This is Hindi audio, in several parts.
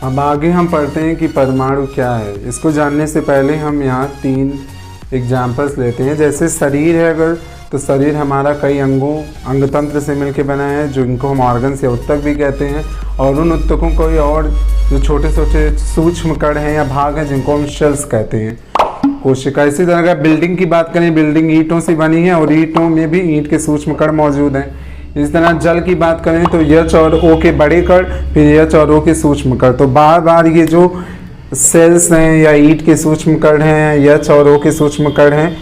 अब आगे हम पढ़ते हैं कि परमाणु क्या है। इसको जानने से पहले हम यहाँ 3 एग्जाम्पल्स लेते हैं। जैसे शरीर है अगर, तो शरीर हमारा कई अंगतंत्र से मिलकर बना है, जो इनको हम ऑर्गन्स या उत्तक भी कहते हैं, और उन उत्तकों को और जो छोटे छोटे सूक्ष्म कण हैं या भाग हैं जिनको हम सेल्स कहते हैं, कोशिका। इसी तरह अगर बिल्डिंग की बात करें, बिल्डिंग ईंटों से बनी है और ईंटों में भी ईंट के सूक्ष्म कण मौजूद हैं। इस तरह जल की बात करें तो H और O के बड़े कण, फिर H और O के सूक्ष्म कण। तो बार बार ये जो सेल्स हैं या ईंट के सूक्ष्म कण हैं, H और O के सूक्ष्म कण हैं,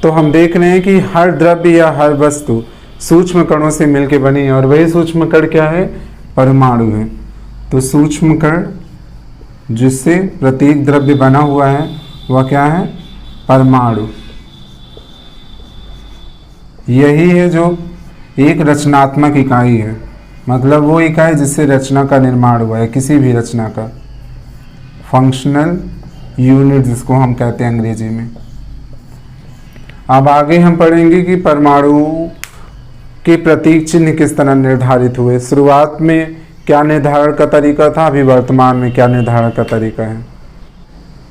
तो हम देख रहे हैं कि हर द्रव्य या हर वस्तु सूक्ष्म कणों से मिलकर बनी है, और वही सूक्ष्म कण क्या है? परमाणु है। तो सूक्ष्म कण जिससे प्रत्येक द्रव्य बना हुआ है वह क्या है? परमाणु। यही है जो एक रचनात्मक इकाई है, मतलब वो इकाई जिससे रचना का निर्माण हुआ है, किसी भी रचना का। फंक्शनल यूनिट जिसको हम कहते हैं अंग्रेजी में। अब आगे हम पढ़ेंगे कि परमाणु के प्रतीक चिन्ह किस तरह निर्धारित हुए। शुरुआत में क्या निर्धारण का तरीका था, अभी वर्तमान में क्या निर्धारण का तरीका है।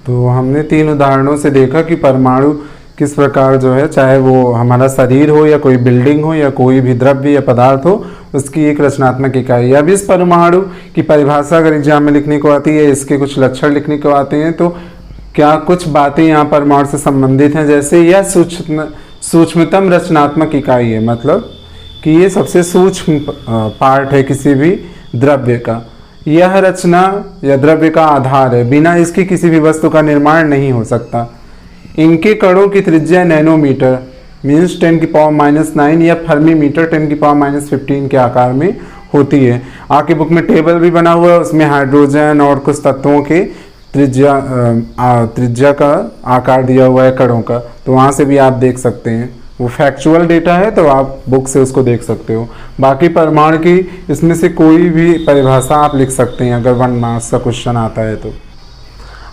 तो हमने 3 उदाहरणों से देखा कि परमाणु किस प्रकार जो है, चाहे वो हमारा शरीर हो या कोई बिल्डिंग हो या कोई भी द्रव्य या पदार्थ हो, उसकी एक रचनात्मक इकाई है। अब इस परमाणु की परिभाषा अगर एग्जाम में लिखने को आती है, इसके कुछ लक्षण लिखने को आते हैं, तो क्या कुछ बातें यहाँ परमाणु से संबंधित हैं। जैसे यह सूक्ष्मतम रचनात्मक इकाई है, मतलब कि ये सबसे सूक्ष्म पार्ट है किसी भी द्रव्य का। यह रचना या द्रव्य का आधार है, बिना इसके किसी भी वस्तु का निर्माण नहीं हो सकता। इनके कणों की त्रिज्या नैनोमीटर मीन्स 10⁻⁹ या फर्मी मीटर 10⁻15 के आकार में होती है। आपकी बुक में टेबल भी बना हुआ है, उसमें हाइड्रोजन और कुछ तत्वों के त्रिज्या का आकार दिया हुआ है कणों का, तो वहाँ से भी आप देख सकते हैं। वो फैक्चुअल डेटा है, तो आप बुक से उसको देख सकते हो। बाकी परमाणु की इसमें से कोई भी परिभाषा आप लिख सकते हैं अगर 1 मार्क्स का क्वेश्चन आता है तो।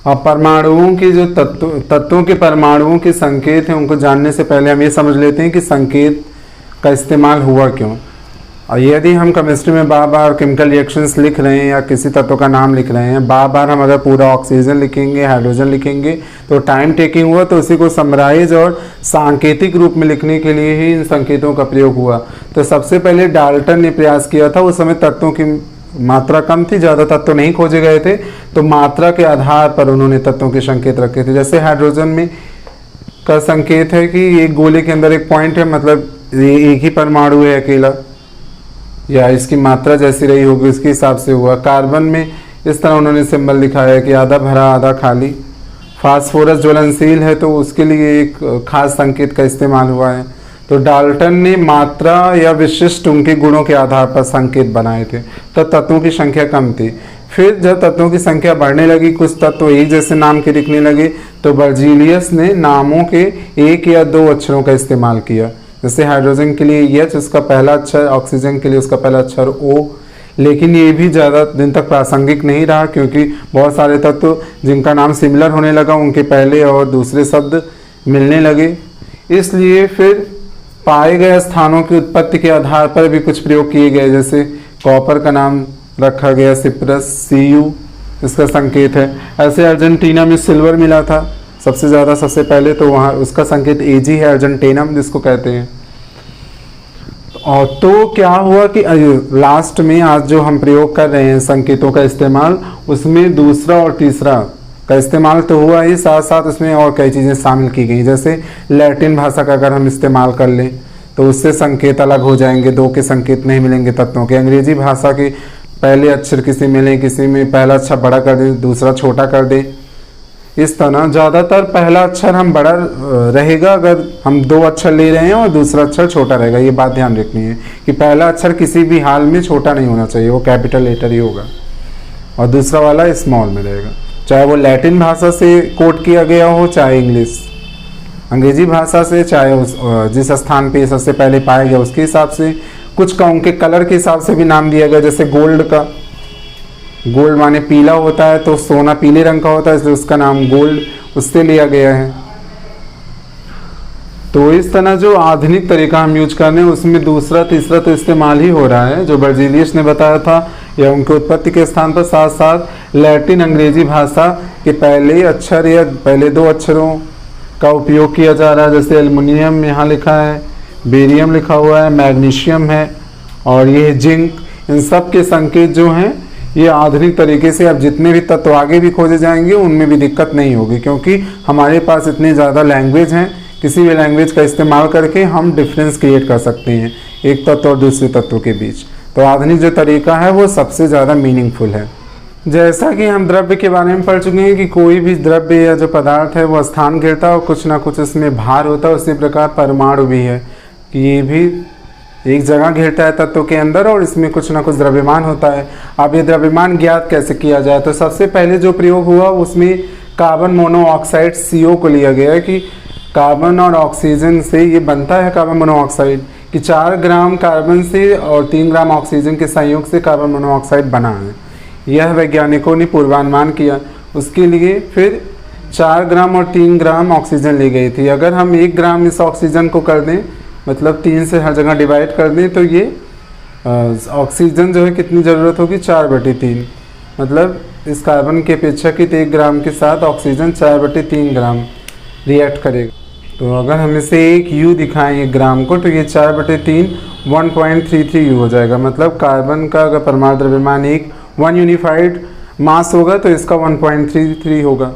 अब परमाणुओं के जो तत्वों के परमाणुओं के संकेत हैं, उनको जानने से पहले हम ये समझ लेते हैं कि संकेत का इस्तेमाल हुआ क्यों। और यदि हम केमिस्ट्री में बार बार केमिकल रिएक्शंस लिख रहे हैं या किसी तत्व का नाम लिख रहे हैं, बार बार हम अगर पूरा ऑक्सीजन लिखेंगे, हाइड्रोजन लिखेंगे, तो टाइम टेकिंग हुआ। तो उसी को समराइज और सांकेतिक रूप में लिखने के लिए ही इन संकेतों का प्रयोग हुआ। तो सबसे पहले डाल्टन ने प्रयास किया था। उस समय तत्वों की मात्रा कम थी, ज़्यादा तत्व नहीं खोजे गए थे, तो मात्रा के आधार पर उन्होंने तत्वों के संकेत रखे थे। जैसे हाइड्रोजन में का संकेत है कि एक गोले के अंदर एक पॉइंट है, मतलब ये एक ही परमाणु है अकेला, या इसकी मात्रा जैसी रही होगी उसके हिसाब से हुआ। कार्बन में इस तरह उन्होंने सिंबल लिखा है कि आधा भरा आधा खाली। फास्फोरस ज्वलनशील है, तो उसके लिए एक खास संकेत का इस्तेमाल हुआ है। तो डाल्टन ने मात्रा या विशिष्ट उनके गुणों के आधार पर संकेत बनाए थे। तो तत्वों की संख्या कम थी। फिर जब तत्वों की संख्या बढ़ने लगी, कुछ तत्व एक जैसे नाम के दिखने लगे, तो बर्जीलियस ने नामों के 1 या 2 अक्षरों का इस्तेमाल किया। जैसे हाइड्रोजन के लिए H उसका पहला अक्षर, ऑक्सीजन के लिए उसका पहला अक्षर O। लेकिन ये भी ज़्यादा दिन तक प्रासंगिक नहीं रहा, क्योंकि बहुत सारे तत्व जिनका नाम सिमिलर होने लगा, उनके पहले और दूसरे शब्द मिलने लगे। इसलिए फिर पाए गए स्थानों की उत्पत्ति के आधार पर भी कुछ प्रयोग किए गए। जैसे कॉपर का नाम रखा गया सिप्रस, Cu इसका संकेत है। ऐसे अर्जेंटीना में सिल्वर मिला था सबसे ज़्यादा, सबसे पहले, तो वहाँ उसका संकेत Ag है, अर्जेंटेनम जिसको कहते हैं। और तो क्या हुआ कि लास्ट में आज जो हम प्रयोग कर रहे हैं संकेतों का इस्तेमाल, उसमें दूसरा और तीसरा का इस्तेमाल तो हुआ ही, साथ साथ उसमें और कई चीज़ें शामिल की गई। जैसे लैटिन भाषा का अगर हम इस्तेमाल कर लें तो उससे संकेत अलग हो जाएंगे, 2 के संकेत नहीं मिलेंगे तत्वों के। अंग्रेजी भाषा के पहले अक्षर किसी मिले, किसी में पहला अक्षर बड़ा कर दें, दूसरा छोटा कर दें। इस तरह ज़्यादातर पहला अक्षर हम बड़ा रहेगा अगर हम 2 अक्षर ले रहे हैं, और दूसरा अक्षर छोटा रहेगा। ये बात ध्यान रखनी है कि पहला अक्षर किसी भी हाल में छोटा नहीं होना चाहिए, वो कैपिटल लेटर ही होगा, और दूसरा वाला स्मॉल में रहेगा। चाहे वो लैटिन भाषा से कोड किया गया हो, चाहे इंग्लिश अंग्रेजी भाषा से, चाहे उस जिस स्थान पे सबसे पहले पाया गया उसके हिसाब से। कुछ का उनके कलर के हिसाब से भी नाम दिया गया। जैसे गोल्ड का, गोल्ड माने पीला होता है, तो सोना पीले रंग का होता है, इसलिए उसका नाम गोल्ड उससे लिया गया है। तो इस तरह जो आधुनिक तरीका हम यूज कर रहे हैं उसमें दूसरा तीसरा तो इस्तेमाल ही हो रहा है। जो बर्जीलियस ने बताया था या उनके उत्पत्ति के स्थान पर साथ साथ लैटिन अंग्रेजी भाषा के पहले अक्षर या पहले 2 अक्षरों का उपयोग किया जा रहा है। जैसे एल्युमिनियम यहाँ लिखा है, बेरियम लिखा हुआ है, मैग्नीशियम है और ये जिंक। इन सब के संकेत जो हैं ये आधुनिक तरीके से अब जितने भी तत्व आगे भी खोजे जाएंगे उनमें भी दिक्कत नहीं होगी, क्योंकि हमारे पास इतने ज़्यादा लैंग्वेज हैं। किसी भी लैंग्वेज का इस्तेमाल करके हम डिफरेंस क्रिएट कर सकते हैं एक तत्व और दूसरे तत्व के बीच। तो आधुनिक जो तरीका है वो सबसे ज़्यादा मीनिंगफुल है। जैसा कि हम द्रव्य के बारे में पढ़ चुके हैं कि कोई भी द्रव्य या जो पदार्थ है वो स्थान घेरता है और कुछ ना कुछ इसमें भार होता है, उसी प्रकार परमाणु भी है कि ये भी एक जगह घेरता है तत्व के अंदर और इसमें कुछ ना कुछ द्रव्यमान होता है। अब ये द्रव्यमान ज्ञात कैसे किया जाए, तो सबसे पहले जो प्रयोग हुआ उसमें कार्बन मोनोऑक्साइड CO को लिया गया है कि कार्बन और ऑक्सीजन से ये बनता है कार्बन मोनोऑक्साइड, कि 4 ग्राम कार्बन से और 3 ग्राम ऑक्सीजन के संयोग से कार्बन मोनोऑक्साइड बना है। यह वैज्ञानिकों ने पूर्वानुमान किया। उसके लिए फिर 4 ग्राम और 3 ग्राम ऑक्सीजन ली गई थी। अगर हम 1 ग्राम इस ऑक्सीजन को कर दें, मतलब 3 से हर जगह डिवाइड कर दें, तो ये ऑक्सीजन जो है कितनी ज़रूरत होगी, 4/3। मतलब इस कार्बन के अपेक्षाकृत 1 ग्राम के साथ ऑक्सीजन 4/3 ग्राम रिएक्ट करेगा। तो अगर हम इसे एक U दिखाएं 1 ग्राम को, तो ये 4/3 1.33 U हो जाएगा। मतलब कार्बन का अगर परमाणु द्रव्यमान 1 यूनिफाइड मास होगा तो इसका 1.33 होगा।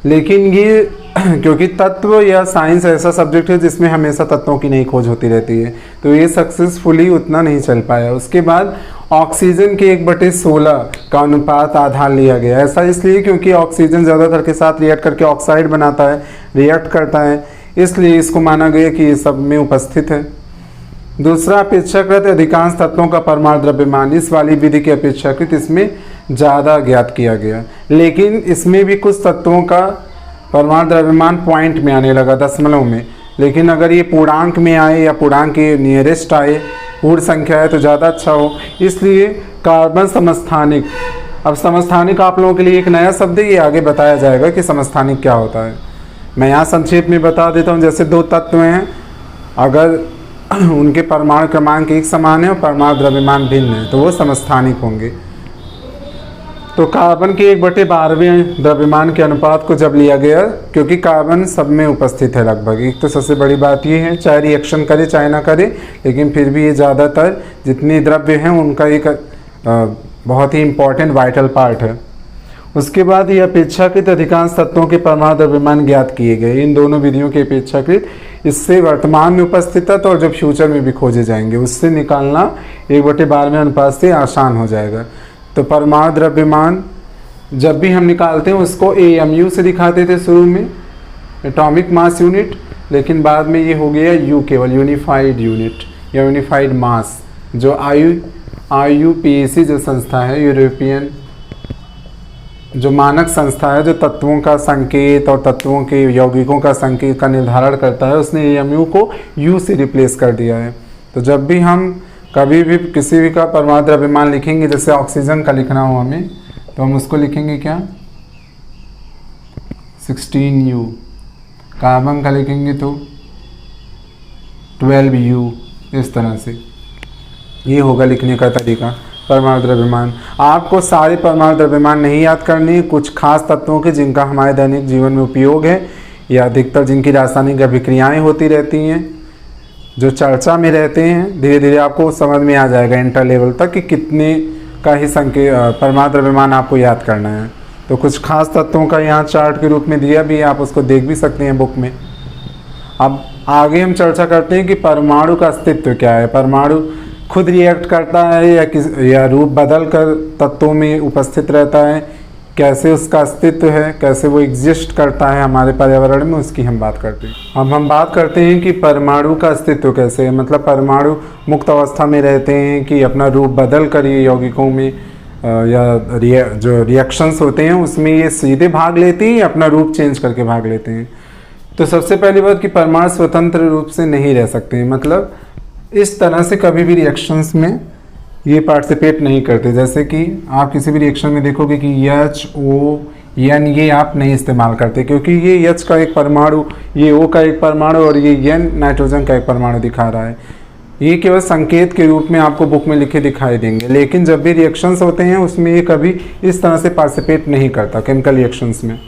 लेकिन ये क्योंकि तत्व या साइंस ऐसा सब्जेक्ट है जिसमें हमेशा तत्वों की नई खोज होती रहती है, तो ये सक्सेसफुली उतना नहीं चल पाया। उसके बाद ऑक्सीजन के 1/16 का अनुपात आधार लिया गया। ऐसा इसलिए क्योंकि ऑक्सीजन ज़्यादातर के साथ रिएक्ट करके ऑक्साइड बनाता है, रिएक्ट करता है, इसलिए इसको माना गया कि ये सब में उपस्थित है। दूसरा, अपेक्षाकृत अधिकांश तत्वों का परमाणु द्रव्यमान इस वाली विधि के अपेक्षाकृत इसमें ज़्यादा ज्ञात किया गया। लेकिन इसमें भी कुछ तत्वों का परमाणु द्रव्यमान पॉइंट में आने लगा, दशमलव में। लेकिन अगर ये पूर्णांक में आए या पूर्णांक के नियरेस्ट आए, पूर्ण संख्या है, तो ज़्यादा अच्छा हो। इसलिए कार्बन समस्थानिक, अब समस्थानिक आप लोगों के लिए एक नया शब्द है, ये आगे बताया जाएगा कि समस्थानिक क्या होता है। मैं यहाँ संक्षेप में बता देता हूँ। जैसे 2 तत्व हैं, अगर उनके परमाणु क्रमांक एक समान है और परमाणु द्रव्यमान भिन्न है तो वो समस्थानिक होंगे। तो कार्बन के 1/12वें द्रव्यमान के अनुपात को जब लिया गया, क्योंकि कार्बन सब में उपस्थित है लगभग। एक तो सबसे बड़ी बात ये है, चाहे रिएक्शन करे चाहे ना करे, लेकिन फिर भी ये ज़्यादातर जितने द्रव्य हैं उनका एक बहुत ही इम्पॉर्टेंट वाइटल पार्ट है। उसके बाद ये अपेक्षाकृत अधिकांश तत्वों के परमाणु द्रव्यमान ज्ञात किए गए। इन दोनों विधियों के अपेक्षाकृत इससे वर्तमान में उपस्थित तत्व और जब फ्यूचर में भी खोजे जाएंगे उससे निकालना 1/12वें अनुपात से आसान हो जाएगा। तो परमाणु द्रव्यमान जब भी हम निकालते हैं उसको AMU से दिखाते थे शुरू में, एटॉमिक मास यूनिट, लेकिन बाद में ये हो गया U केवल, यूनिफाइड यूनिट या यूनिफाइड मास। जो IUPAC जो संस्था है, यूरोपियन जो मानक संस्था है जो तत्वों का संकेत और तत्वों के यौगिकों का संकेत का निर्धारण करता है, उसने AMU को U से रिप्लेस कर दिया है। तो जब भी हम कभी भी किसी भी का परमाणु द्रव्यमान लिखेंगे, जैसे ऑक्सीजन का लिखना हो हमें, तो हम उसको लिखेंगे क्या, 16U। कार्बन का लिखेंगे तो 12U। इस तरह से ये होगा लिखने का तरीका परमाणु द्रव्यमान। आपको सारे परमाणु द्रव्यमान नहीं याद करने, कुछ खास तत्वों के जिनका हमारे दैनिक जीवन में उपयोग है या अधिकतर जिनकी रासायनिक अभिक्रियाएं होती रहती हैं, जो चर्चा में रहते हैं, धीरे धीरे आपको समझ में आ जाएगा इंटर लेवल तक कि कितने का ही परमाणु द्रव्यमान आपको याद करना है। तो कुछ खास तत्वों का यहाँ चार्ट के रूप में दिया भी है, आप उसको देख भी सकते हैं बुक में। अब आगे हम चर्चा करते हैं कि परमाणु का अस्तित्व क्या है। परमाणु खुद रिएक्ट करता है या रूप बदल कर तत्वों में उपस्थित रहता है, कैसे उसका अस्तित्व है, कैसे वो एग्जिस्ट करता है हमारे पर्यावरण में, उसकी हम बात करते हैं। अब हम बात करते हैं कि परमाणु का अस्तित्व कैसे है। मतलब परमाणु मुक्त अवस्था में रहते हैं कि अपना रूप बदल कर ये यौगिकों में या जो रिएक्शंस होते हैं उसमें ये सीधे भाग लेते हैं या अपना रूप चेंज करके भाग लेते हैं। तो सबसे पहली बात कि परमाणु स्वतंत्र रूप से नहीं रह सकते हैं, मतलब इस तरह से कभी भी रिएक्शंस में ये पार्टिसिपेट नहीं करते। जैसे कि आप किसी भी रिएक्शन में देखोगे कि HON ये आप नहीं इस्तेमाल करते, क्योंकि ये H का एक परमाणु, ये O का एक परमाणु और ये N नाइट्रोजन का एक परमाणु दिखा रहा है। ये केवल संकेत के रूप में आपको बुक में लिखे दिखाई देंगे, लेकिन जब भी रिएक्शंस होते हैं उसमें ये कभी इस तरह से पार्टिसिपेट नहीं करता केमिकल रिएक्शंस में।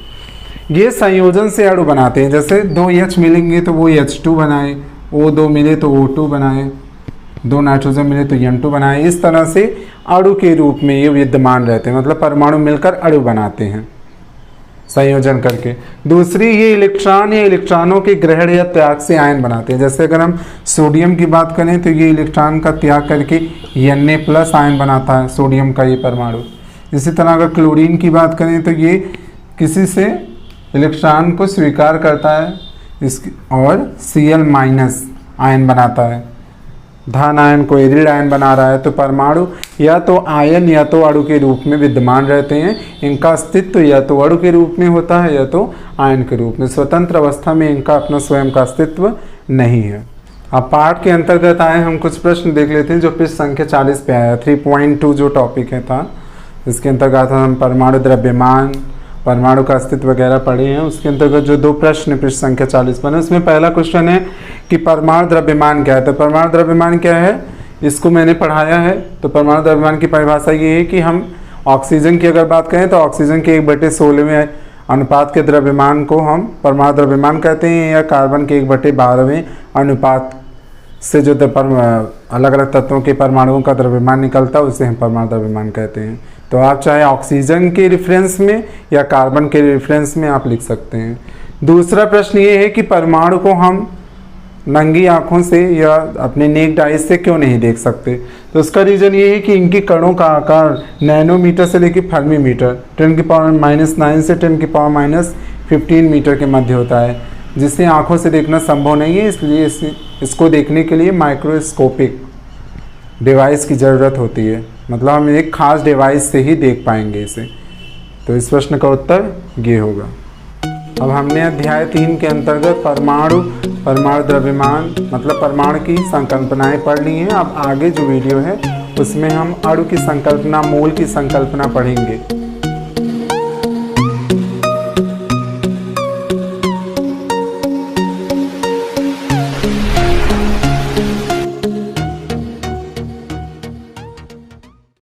ये संयोजन से अणु बनाते हैं, जैसे 2 H मिलेंगे तो वो H2 बनाए, O2 मिले तो O2 बनाए, 2 नाइट्रोजन मिले तो N2 बनाए। इस तरह से अणु के रूप में ये विद्यमान रहते हैं, मतलब परमाणु मिलकर अणु बनाते हैं संयोजन करके। दूसरी, ये इलेक्ट्रॉन या इलेक्ट्रॉनों के ग्रहण या त्याग से आयन बनाते हैं। जैसे अगर हम सोडियम की बात करें तो ये इलेक्ट्रॉन का त्याग करके Na+ आयन बनाता है सोडियम का ये परमाणु। इसी तरह अगर क्लोरीन की बात करें तो ये किसी से इलेक्ट्रॉन को स्वीकार करता है इसकी और Cl- आयन बनाता है, धन आयन को एरिड आयन बना रहा है। तो परमाणु या तो आयन या तो अणु के रूप में विद्यमान रहते हैं। इनका अस्तित्व या तो अणु के रूप में होता है या तो आयन के रूप में। स्वतंत्र अवस्था में इनका अपना स्वयं का अस्तित्व नहीं है। अब पाठ के अंतर्गत आए हम कुछ प्रश्न देख लेते हैं जो पृष्ठ संख्या 40 पे आया। 3.2 जो टॉपिक है था, इसके अंतर्गत हम परमाणु द्रव्यमान, परमाणु का अस्तित्व वगैरह पढ़े हैं। उसके अंतर्गत जो 2 प्रश्न पृष्ठ संख्या 40 पर है, उसमें पहला क्वेश्चन है कि परमाणु द्रव्यमान क्या है। तो परमाणु द्रव्यमान क्या है इसको मैंने पढ़ाया है। तो परमाणु द्रव्यमान की परिभाषा ये है कि हम ऑक्सीजन की अगर बात करें तो ऑक्सीजन के 1/16वें अनुपात के द्रव्यमान को हम परमाणु द्रव्यमान कहते हैं, या कार्बन के 1/12वें अनुपात से जो अलग अलग तत्वों के परमाणुओं का द्रव्यमान निकलता है उसे हम परमाणु द्रव्यमान कहते हैं। तो आप चाहे ऑक्सीजन के रेफरेंस में या कार्बन के रेफरेंस में आप लिख सकते हैं। दूसरा प्रश्न ये है कि परमाणु को हम नंगी आँखों से या अपने नेक्ड आइज से क्यों नहीं देख सकते। तो उसका रीज़न ये है कि इनकी कणों का आकार नैनोमीटर से लेकर फर्मीमीटर 10⁻⁹ से 10⁻15 मीटर के मध्य होता है, जिसे आँखों से देखना संभव नहीं है। इसलिए इसको देखने के लिए माइक्रोस्कोपिक डिवाइस की ज़रूरत होती है, मतलब हम एक खास डिवाइस से ही देख पाएंगे इसे। तो इस प्रश्न का उत्तर ये होगा। अब हमने अध्याय 3 के अंतर्गत परमाणु द्रव्यमान मतलब परमाणु की संकल्पनाएं पढ़ ली हैं। अब आगे जो वीडियो है उसमें हम अणु की संकल्पना, मोल की संकल्पना पढ़ेंगे।